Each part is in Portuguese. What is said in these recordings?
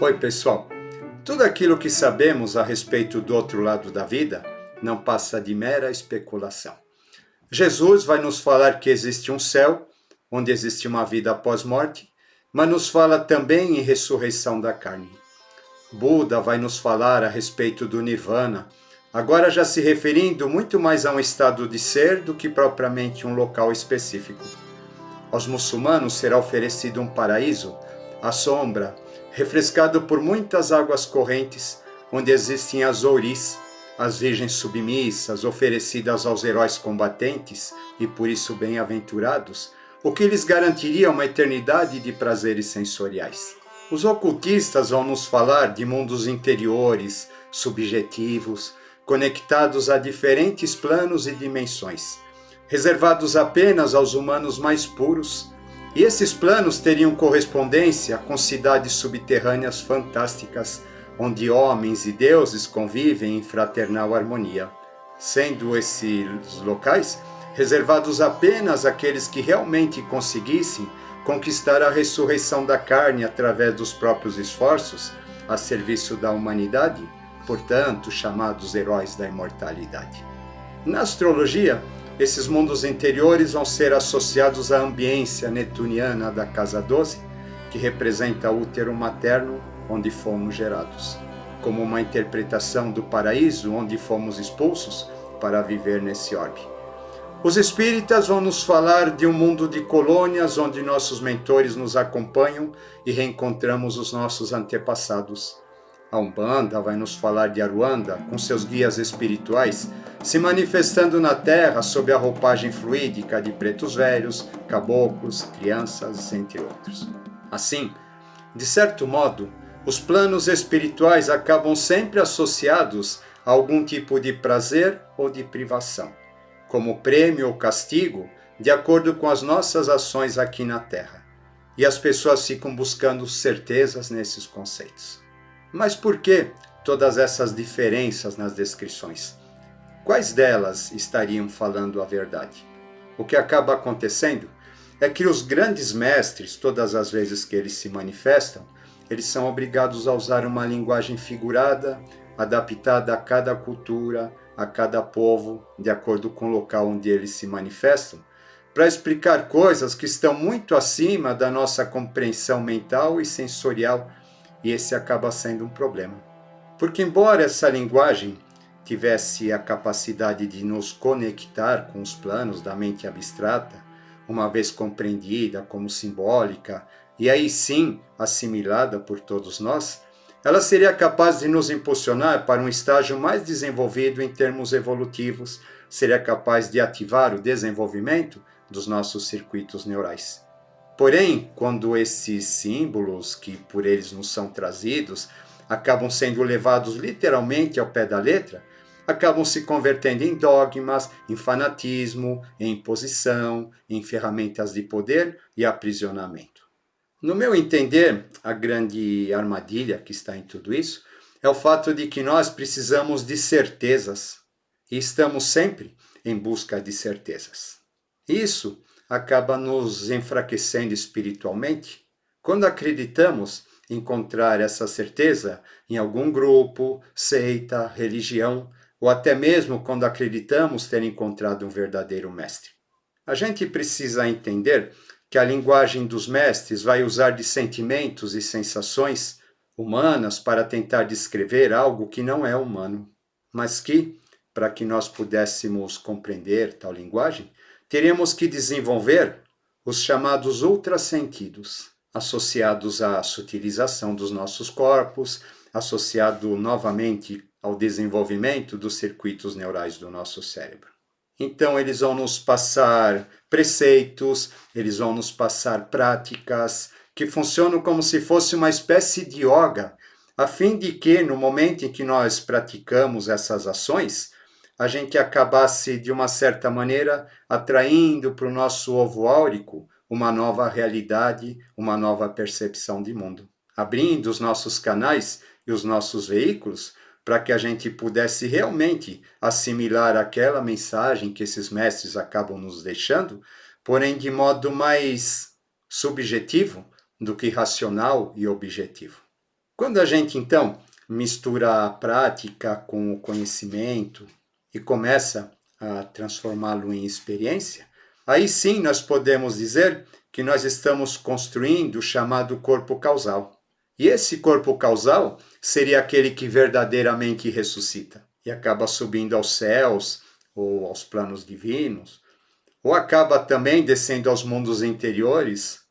Oi, pessoal. Tudo aquilo que sabemos a respeito do outro lado da vida não passa de mera especulação. Jesus vai nos falar que existe um céu, onde existe uma vida após morte, mas nos fala também em ressurreição da carne. Buda vai nos falar a respeito do Nirvana, agora já se referindo muito mais a um estado de ser do que propriamente um local específico. Aos muçulmanos será oferecido um paraíso, à sombra, refrescado por muitas águas correntes, onde existem as ouris, as virgens submissas, oferecidas aos heróis combatentes e por isso bem-aventurados, o que lhes garantiria uma eternidade de prazeres sensoriais. Os ocultistas vão nos falar de mundos interiores, subjetivos, conectados a diferentes planos e dimensões, reservados apenas aos humanos mais puros, e esses planos teriam correspondência com cidades subterrâneas fantásticas, onde homens e deuses convivem em fraternal harmonia, sendo esses locais reservados apenas àqueles que realmente conseguissem conquistar a ressurreição da carne através dos próprios esforços a serviço da humanidade, portanto chamados heróis da imortalidade. Na astrologia, esses mundos interiores vão ser associados à ambiência netuniana da casa 12, que representa o útero materno onde fomos gerados, como uma interpretação do paraíso onde fomos expulsos para viver nesse orbe. Os espíritas vão nos falar de um mundo de colônias onde nossos mentores nos acompanham e reencontramos os nossos antepassados. A Umbanda vai nos falar de Aruanda, com seus guias espirituais, se manifestando na Terra sob a roupagem fluídica de pretos velhos, caboclos, crianças, entre outros. Assim, de certo modo, os planos espirituais acabam sempre associados a algum tipo de prazer ou de privação, como prêmio ou castigo, de acordo com as nossas ações aqui na Terra. E as pessoas ficam buscando certezas nesses conceitos. Mas por que todas essas diferenças nas descrições? Quais delas estariam falando a verdade? O que acaba acontecendo é que os grandes mestres, todas as vezes que eles se manifestam, eles são obrigados a usar uma linguagem figurada, adaptada a cada cultura, a cada povo, de acordo com o local onde eles se manifestam, para explicar coisas que estão muito acima da nossa compreensão mental e sensorial, e esse acaba sendo um problema. Porque embora essa linguagem tivesse a capacidade de nos conectar com os planos da mente abstrata, uma vez compreendida como simbólica e aí sim assimilada por todos nós, ela seria capaz de nos impulsionar para um estágio mais desenvolvido em termos evolutivos, seria capaz de ativar o desenvolvimento dos nossos circuitos neurais. Porém, quando esses símbolos que por eles nos são trazidos acabam sendo levados literalmente ao pé da letra, acabam se convertendo em dogmas, em fanatismo, em imposição, em ferramentas de poder e aprisionamento. No meu entender, a grande armadilha que está em tudo isso é o fato de que nós precisamos de certezas e estamos sempre em busca de certezas. Isso acaba nos enfraquecendo espiritualmente quando acreditamos encontrar essa certeza em algum grupo, seita, religião, ou até mesmo quando acreditamos ter encontrado um verdadeiro mestre. A gente precisa entender que a linguagem dos mestres vai usar de sentimentos e sensações humanas para tentar descrever algo que não é humano, mas que, para que nós pudéssemos compreender tal linguagem, teremos que desenvolver os chamados ultrassentidos, associados à sutilização dos nossos corpos, associado novamente ao desenvolvimento dos circuitos neurais do nosso cérebro. Então, eles vão nos passar preceitos, eles vão nos passar práticas que funcionam como se fosse uma espécie de yoga, a fim de que, no momento em que nós praticamos essas ações, a gente acabasse, de uma certa maneira, atraindo para o nosso ovo áurico uma nova realidade, uma nova percepção de mundo. Abrindo os nossos canais e os nossos veículos para que a gente pudesse realmente assimilar aquela mensagem que esses mestres acabam nos deixando, porém de modo mais subjetivo do que racional e objetivo. Quando a gente, então, mistura a prática com o conhecimento e começa a transformá-lo em experiência, aí sim nós podemos dizer que nós estamos construindo o chamado corpo causal. E esse corpo causal seria aquele que verdadeiramente ressuscita e acaba subindo aos céus ou aos planos divinos, ou acaba também descendo aos mundos interiores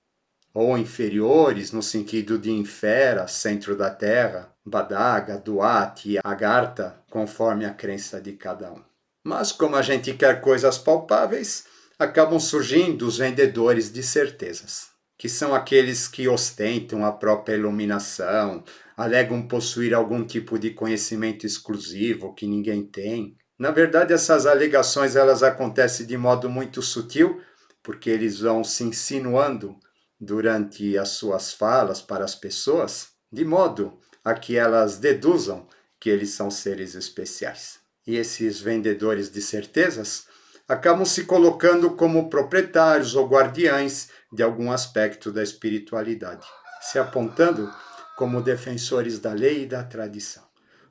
ou inferiores, no sentido de Infera, centro da Terra, Badaga, Duat e Agartha, conforme a crença de cada um. Mas como a gente quer coisas palpáveis, acabam surgindo os vendedores de certezas, que são aqueles que ostentam a própria iluminação, alegam possuir algum tipo de conhecimento exclusivo que ninguém tem. Na verdade, essas alegações elas acontecem de modo muito sutil, porque eles vão se insinuando durante as suas falas para as pessoas, de modo a que elas deduzam que eles são seres especiais. E esses vendedores de certezas acabam se colocando como proprietários ou guardiães de algum aspecto da espiritualidade, se apontando como defensores da lei e da tradição.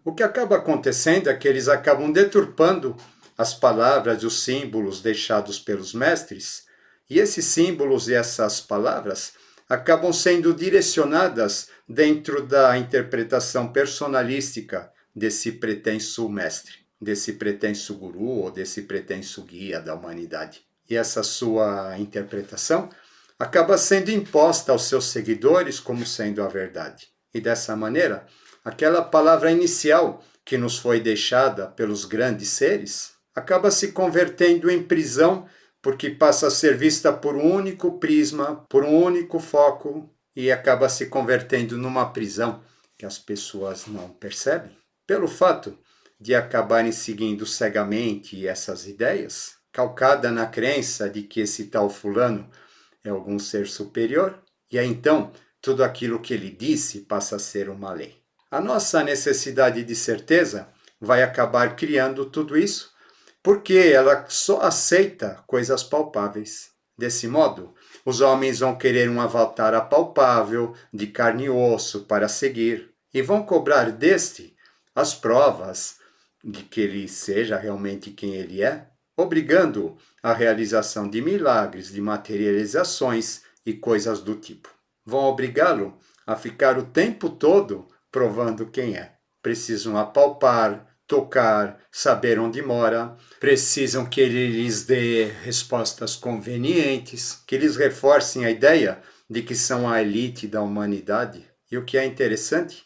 O que acaba acontecendo é que eles acabam deturpando as palavras e os símbolos deixados pelos mestres, e esses símbolos e essas palavras acabam sendo direcionadas dentro da interpretação personalística desse pretenso mestre, desse pretenso guru ou desse pretenso guia da humanidade. E essa sua interpretação acaba sendo imposta aos seus seguidores como sendo a verdade. E dessa maneira, aquela palavra inicial que nos foi deixada pelos grandes seres acaba se convertendo em prisão, porque passa a ser vista por um único prisma, por um único foco, e acaba se convertendo numa prisão que as pessoas não percebem. Pelo fato de acabarem seguindo cegamente essas ideias, calcada na crença de que esse tal fulano é algum ser superior, e aí então tudo aquilo que ele disse passa a ser uma lei. A nossa necessidade de certeza vai acabar criando tudo isso, porque ela só aceita coisas palpáveis. Desse modo, os homens vão querer um avatar apalpável, de carne e osso, para seguir, e vão cobrar deste as provas de que ele seja realmente quem ele é, obrigando a realização de milagres, de materializações e coisas do tipo. Vão obrigá-lo a ficar o tempo todo provando quem é. Precisam apalpar, tocar, saber onde mora, precisam que ele lhes dê respostas convenientes, que eles reforcem a ideia de que são a elite da humanidade. E o que é interessante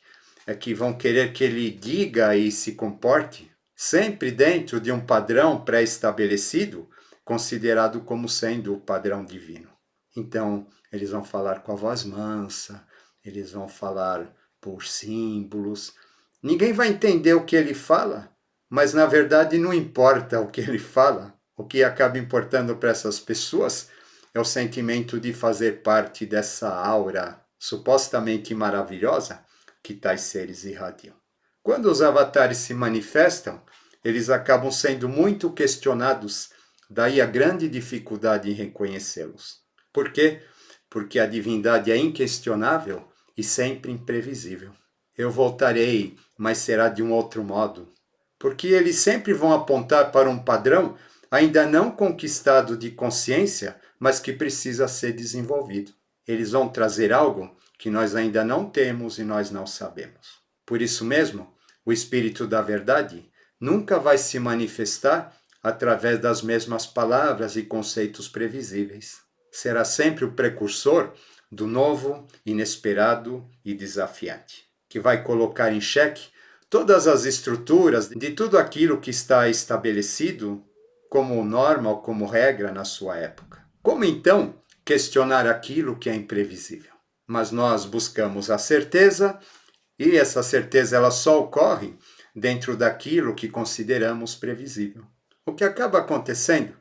é que vão querer que ele diga e se comporte sempre dentro de um padrão pré-estabelecido, considerado como sendo o padrão divino. Então, eles vão falar com a voz mansa, eles vão falar por símbolos. Ninguém vai entender o que ele fala, mas na verdade não importa o que ele fala. O que acaba importando para essas pessoas é o sentimento de fazer parte dessa aura supostamente maravilhosa que tais seres irradiam. Quando os avatares se manifestam, eles acabam sendo muito questionados, daí a grande dificuldade em reconhecê-los. Por quê? Porque a divindade é inquestionável e sempre imprevisível. Eu voltarei, mas será de um outro modo. Porque eles sempre vão apontar para um padrão ainda não conquistado de consciência, mas que precisa ser desenvolvido. Eles vão trazer algo que nós ainda não temos e nós não sabemos. Por isso mesmo, o Espírito da Verdade nunca vai se manifestar através das mesmas palavras e conceitos previsíveis. Será sempre o precursor do novo, inesperado e desafiante, que vai colocar em xeque todas as estruturas de tudo aquilo que está estabelecido como norma ou como regra na sua época. Como então questionar aquilo que é imprevisível? Mas nós buscamos a certeza, e essa certeza ela só ocorre dentro daquilo que consideramos previsível. O que acaba acontecendo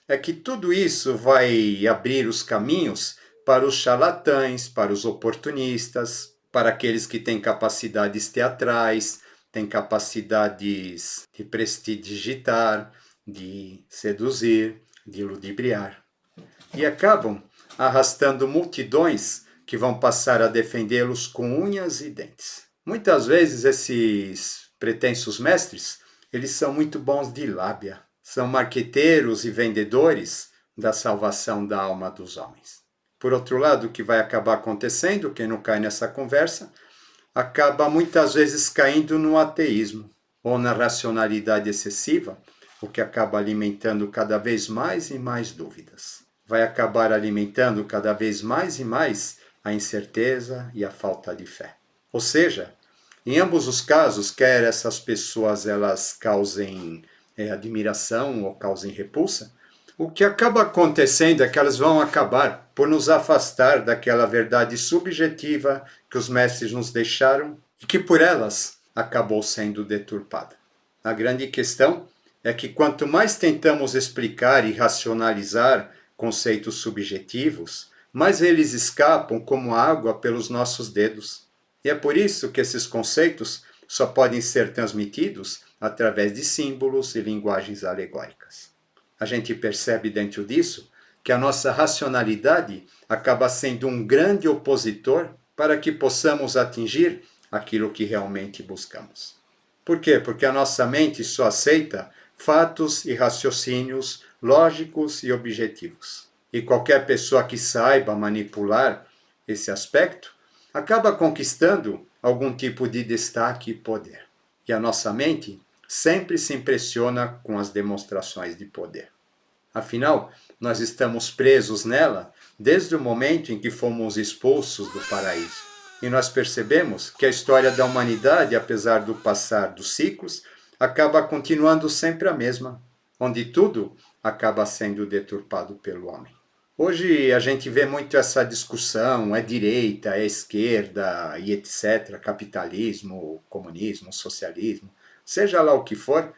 é que tudo isso vai abrir os caminhos para os charlatães, para os oportunistas, para aqueles que têm capacidades teatrais, têm capacidades de prestidigitar, de seduzir, de ludibriar. E acabam arrastando multidões que vão passar a defendê-los com unhas e dentes. Muitas vezes esses pretensos mestres, eles são muito bons de lábia, são marqueteiros e vendedores da salvação da alma dos homens. Por outro lado, o que vai acabar acontecendo, quem não cai nessa conversa, acaba muitas vezes caindo no ateísmo ou na racionalidade excessiva, o que acaba alimentando cada vez mais e mais dúvidas. Vai acabar alimentando cada vez mais e mais a incerteza e a falta de fé. Ou seja, em ambos os casos, quer essas pessoas elas causem admiração ou causem repulsa, o que acaba acontecendo é que elas vão acabar por nos afastar daquela verdade subjetiva que os mestres nos deixaram e que por elas acabou sendo deturpada. A grande questão é que quanto mais tentamos explicar e racionalizar conceitos subjetivos, mais eles escapam como água pelos nossos dedos. E é por isso que esses conceitos só podem ser transmitidos através de símbolos e linguagens alegóricas. A gente percebe dentro disso que a nossa racionalidade acaba sendo um grande opositor para que possamos atingir aquilo que realmente buscamos. Por quê? Porque a nossa mente só aceita fatos e raciocínios lógicos e objetivos. E qualquer pessoa que saiba manipular esse aspecto acaba conquistando algum tipo de destaque e poder. E a nossa mente sempre se impressiona com as demonstrações de poder. Afinal, nós estamos presos nela desde o momento em que fomos expulsos do paraíso. E nós percebemos que a história da humanidade, apesar do passar dos ciclos, acaba continuando sempre a mesma, onde tudo acaba sendo deturpado pelo homem. Hoje a gente vê muito essa discussão, é direita, é esquerda e etc., capitalismo, comunismo, socialismo, seja lá o que for,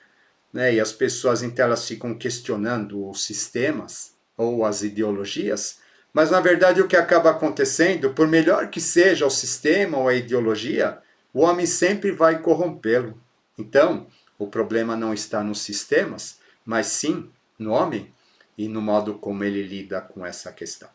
né? E as pessoas então elas ficam questionando os sistemas ou as ideologias, mas na verdade o que acaba acontecendo, por melhor que seja o sistema ou a ideologia, o homem sempre vai corrompê-lo. Então, o problema não está nos sistemas, mas sim no homem e no modo como ele lida com essa questão.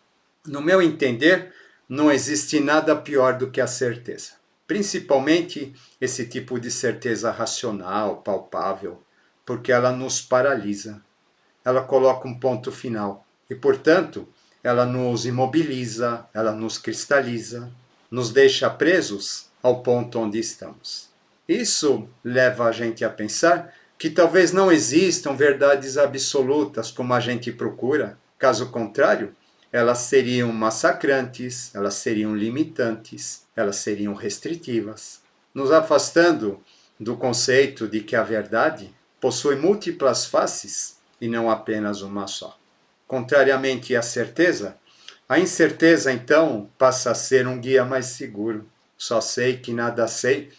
No meu entender, não existe nada pior do que a certeza. Principalmente esse tipo de certeza racional, palpável, porque ela nos paralisa. Ela coloca um ponto final e, portanto, ela nos imobiliza, ela nos cristaliza, nos deixa presos ao ponto onde estamos. Isso leva a gente a pensar que talvez não existam verdades absolutas como a gente procura. Caso contrário, elas seriam massacrantes, elas seriam limitantes, elas seriam restritivas, nos afastando do conceito de que a verdade possui múltiplas faces e não apenas uma só. Contrariamente à certeza, a incerteza então passa a ser um guia mais seguro. Só sei que nada sei.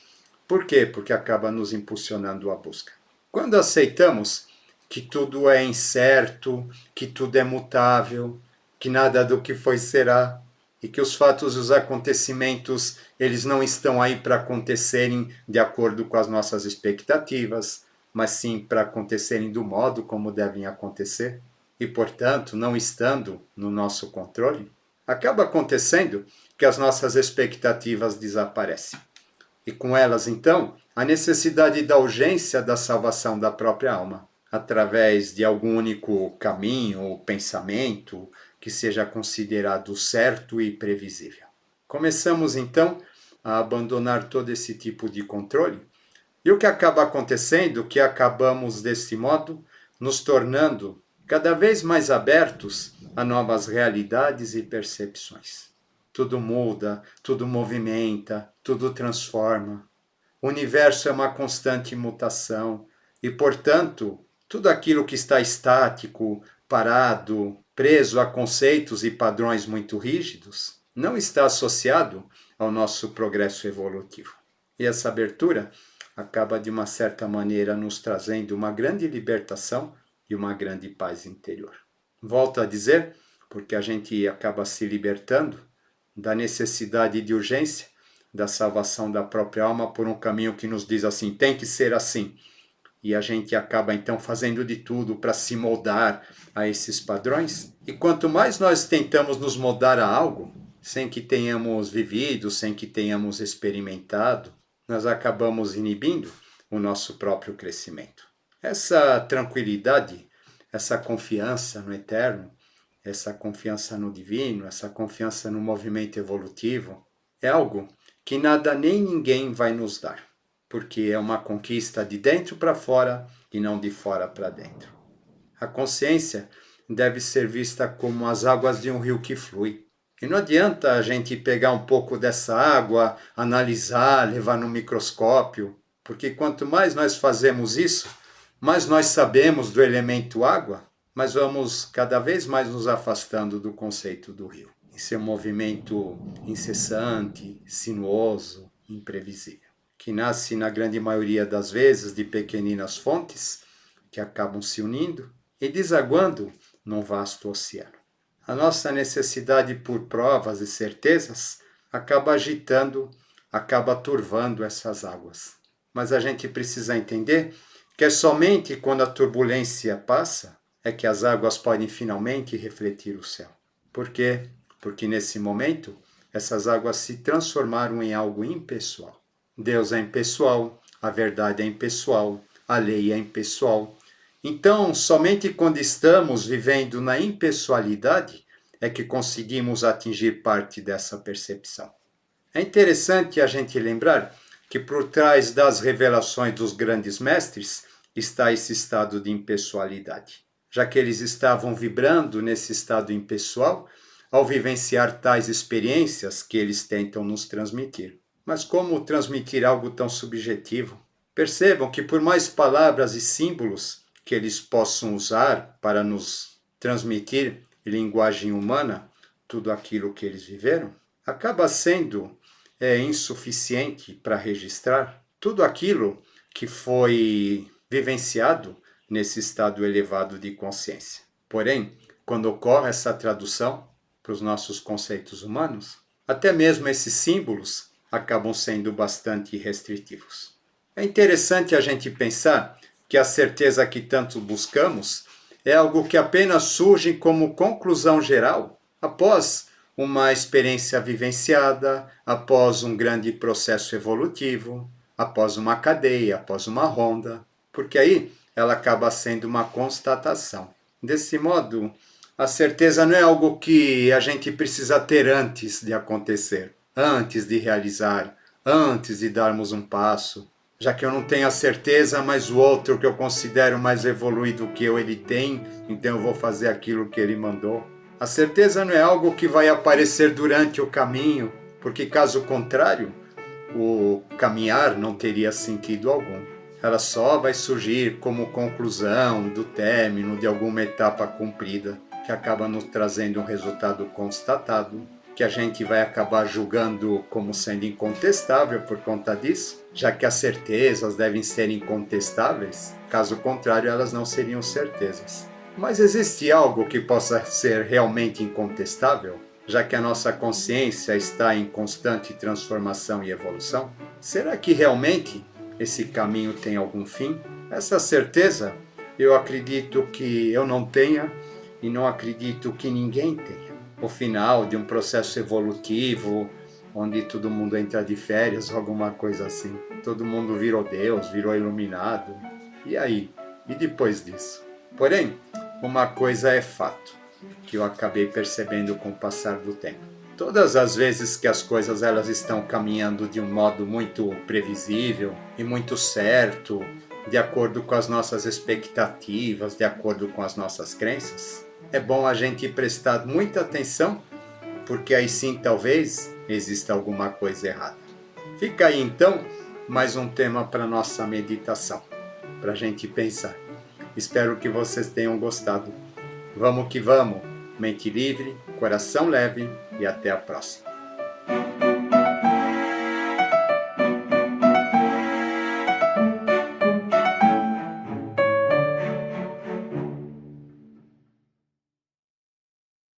Por quê? Porque acaba nos impulsionando à busca. Quando aceitamos que tudo é incerto, que tudo é mutável, que nada do que foi será, e que os fatos e os acontecimentos eles não estão aí para acontecerem de acordo com as nossas expectativas, mas sim para acontecerem do modo como devem acontecer, e portanto não estando no nosso controle, acaba acontecendo que as nossas expectativas desaparecem. E com elas, então, a necessidade da urgência da salvação da própria alma, através de algum único caminho ou pensamento que seja considerado certo e previsível. Começamos, então, a abandonar todo esse tipo de controle, e o que acaba acontecendo é que acabamos, desse modo, nos tornando cada vez mais abertos a novas realidades e percepções. Tudo muda, tudo movimenta, tudo transforma. O universo é uma constante mutação e, portanto, tudo aquilo que está estático, parado, preso a conceitos e padrões muito rígidos, não está associado ao nosso progresso evolutivo. E essa abertura acaba, de uma certa maneira, nos trazendo uma grande libertação e uma grande paz interior. Volto a dizer, porque a gente acaba se libertando da necessidade de urgência da salvação da própria alma por um caminho que nos diz assim, tem que ser assim. E a gente acaba então fazendo de tudo para se moldar a esses padrões. E quanto mais nós tentamos nos moldar a algo, sem que tenhamos vivido, sem que tenhamos experimentado, nós acabamos inibindo o nosso próprio crescimento. Essa tranquilidade, essa confiança no eterno, essa confiança no divino, essa confiança no movimento evolutivo, é algo que nada nem ninguém vai nos dar, porque é uma conquista de dentro para fora e não de fora para dentro. A consciência deve ser vista como as águas de um rio que flui. E não adianta a gente pegar um pouco dessa água, analisar, levar no microscópio, porque quanto mais nós fazemos isso, mais nós sabemos do elemento água, mas vamos cada vez mais nos afastando do conceito do rio. Esse é um movimento incessante, sinuoso, imprevisível, que nasce na grande maioria das vezes de pequeninas fontes que acabam se unindo e desaguando num vasto oceano. A nossa necessidade por provas e certezas acaba agitando, acaba turvando essas águas. Mas a gente precisa entender que é somente quando a turbulência passa é que as águas podem finalmente refletir o céu. Por quê? Porque nesse momento essas águas se transformaram em algo impessoal. Deus é impessoal, a verdade é impessoal, a lei é impessoal. Então, somente quando estamos vivendo na impessoalidade é que conseguimos atingir parte dessa percepção. É interessante a gente lembrar que por trás das revelações dos grandes mestres está esse estado de impessoalidade, já que eles estavam vibrando nesse estado impessoal ao vivenciar tais experiências que eles tentam nos transmitir. Mas como transmitir algo tão subjetivo? Percebam que por mais palavras e símbolos que eles possam usar para nos transmitir em linguagem humana tudo aquilo que eles viveram, acaba sendo insuficiente para registrar tudo aquilo que foi vivenciado nesse estado elevado de consciência. Porém, quando ocorre essa tradução para os nossos conceitos humanos, até mesmo esses símbolos acabam sendo bastante restritivos. É interessante a gente pensar que a certeza que tanto buscamos é algo que apenas surge como conclusão geral após uma experiência vivenciada, após um grande processo evolutivo, após uma cadeia, após uma ronda, porque aí ela acaba sendo uma constatação. Desse modo, a certeza não é algo que a gente precisa ter antes de acontecer, antes de realizar, antes de darmos um passo. Já que eu não tenho a certeza, mas o outro que eu considero mais evoluído que eu, ele tem, então eu vou fazer aquilo que ele mandou. A certeza não é algo que vai aparecer durante o caminho, porque caso contrário, o caminhar não teria sentido algum. Ela só vai surgir como conclusão do término de alguma etapa cumprida, que acaba nos trazendo um resultado constatado, que a gente vai acabar julgando como sendo incontestável por conta disso, já que as certezas devem ser incontestáveis, caso contrário elas não seriam certezas. Mas existe algo que possa ser realmente incontestável, já que a nossa consciência está em constante transformação e evolução? Será que realmente esse caminho tem algum fim? Essa certeza eu acredito que eu não tenha e não acredito que ninguém tenha. O final de um processo evolutivo, onde todo mundo entra de férias ou alguma coisa assim. Todo mundo virou Deus, virou iluminado. E aí? E depois disso? Porém, uma coisa é fato, que eu acabei percebendo com o passar do tempo. Todas as vezes que as coisas elas estão caminhando de um modo muito previsível e muito certo, de acordo com as nossas expectativas, de acordo com as nossas crenças, é bom a gente prestar muita atenção, porque aí sim talvez exista alguma coisa errada. Fica aí então mais um tema para nossa meditação, para a gente pensar. Espero que vocês tenham gostado. Vamos que vamos! Mente livre, coração leve e até a próxima.